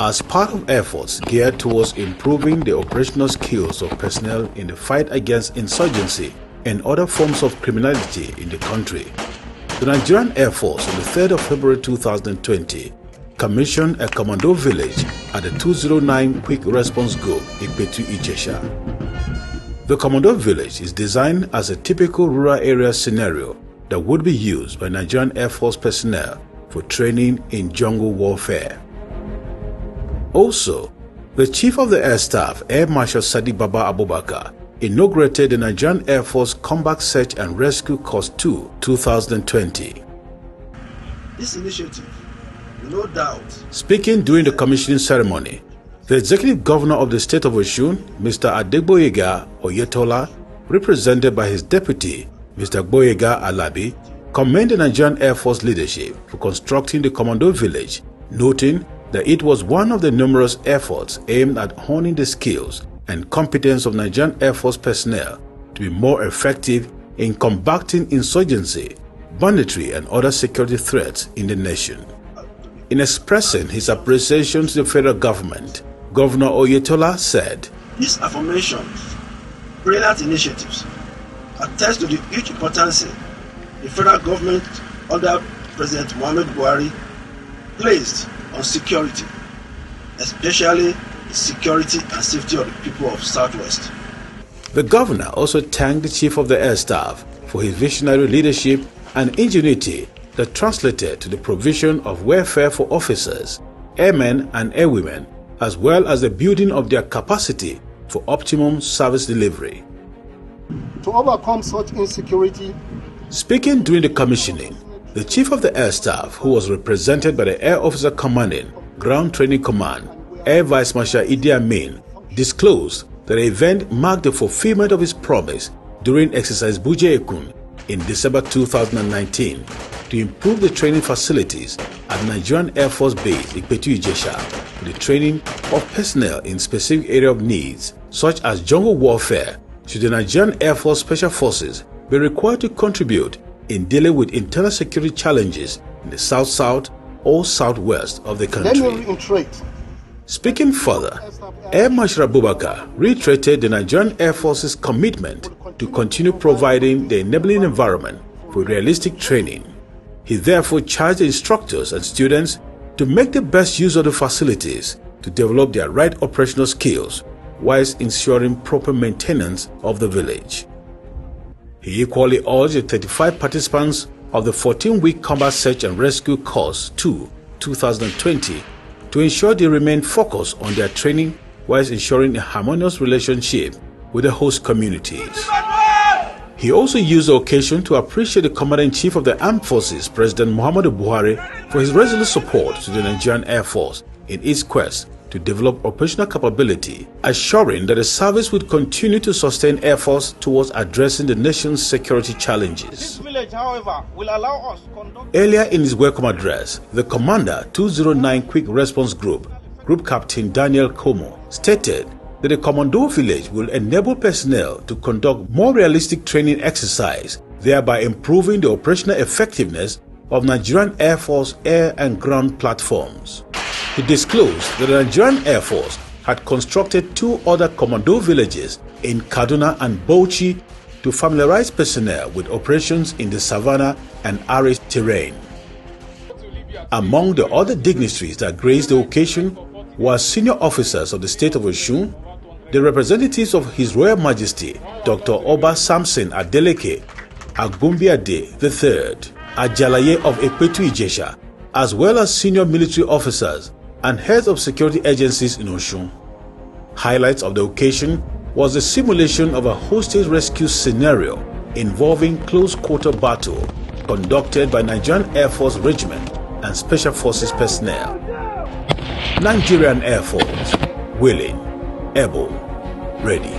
as part of efforts geared towards improving the operational skills of personnel in the fight against insurgency and other forms of criminality in the country. The Nigerian Air Force on the 3rd of February 2020 commissioned a Commando Village at the 209 Quick Response Group, Ipetu-Ijesha. The Commando Village is designed as a typical rural area scenario that would be used by Nigerian Air Force personnel for training in jungle warfare. Also, the Chief of the Air Staff, Air Marshal Sadiq Baba Abubakar, inaugurated the Nigerian Air Force Combat Search and Rescue Course 2 2020. This initiative, no doubt. Speaking during the commissioning ceremony, the Executive Governor of the State of Osun, Mr. Adegboyega Oyetola, represented by his deputy, Mr. Gboyega Alabi, commended the Nigerian Air Force leadership for constructing the Commando Village, noting that it was one of the numerous efforts aimed at honing the skills and competence of Nigerian Air Force personnel to be more effective in combating insurgency, banditry, and other security threats in the nation. In expressing his appreciation to the federal government, Governor Oyetola said, "These affirmations, brilliant initiatives, attest to the huge importance the federal government under President Muhammad Buhari placed on security, especially the security and safety of the people of Southwest." The governor also thanked the Chief of the Air Staff for his visionary leadership and ingenuity that translated to the provision of welfare for officers, airmen and airwomen, as well as the building of their capacity for optimum service delivery. To overcome such insecurity. Speaking during the commissioning, the Chief of the Air Staff, who was represented by the Air Officer Commanding Ground Training Command, Air Vice Marshal Idi Amin, disclosed that the event marked the fulfillment of his promise during Exercise Buje Ekun in December 2019 to improve the training facilities at Nigerian Air Force Base Ipetu-Ijesha for the training of personnel in specific areas of needs, such as jungle warfare, should the Nigerian Air Force Special Forces be required to contribute in dealing with internal security challenges in the South-South or Southwest of the country. Let me reiterate. Speaking further, Air Marshal Abubakar reiterated the Nigerian Air Force's commitment to continue providing the enabling environment for realistic training. He therefore charged the instructors and students to make the best use of the facilities to develop their right operational skills whilst ensuring proper maintenance of the village. He equally urged the 35 participants of the 14-week Combat Search and Rescue Course 2 2020 to ensure they remain focused on their training whilst ensuring a harmonious relationship with the host communities. He also used the occasion to appreciate the Commander-in-Chief of the Armed Forces, President Muhammadu Buhari, for his resolute support to the Nigerian Air Force in its quest to develop operational capability, assuring that the service would continue to sustain efforts towards addressing the nation's security challenges. This village, however, will allow us to conduct... Earlier in his welcome address, the Commander 209 Quick Response Group, Group Captain Daniel Como, stated that the Commando Village will enable personnel to conduct more realistic training exercise, thereby improving the operational effectiveness of Nigerian Air Force air and ground platforms. He disclosed that the Nigerian Air Force had constructed 2 other Commando villages in Kaduna and Bauchi to familiarize personnel with operations in the savannah and arid terrain. Among the other dignitaries that graced the occasion were senior officers of the state of Osun, the representatives of His Royal Majesty Dr. Oba Samson Adeleke Agumbiade III, Ajalaye of Ipetu-Ijesha, as well as senior military officers and heads of security agencies in Osun. Highlights of the occasion was the simulation of a hostage rescue scenario involving close-quarter battle conducted by Nigerian Air Force Regiment and Special Forces personnel. Nigerian Air Force, willing, able, ready.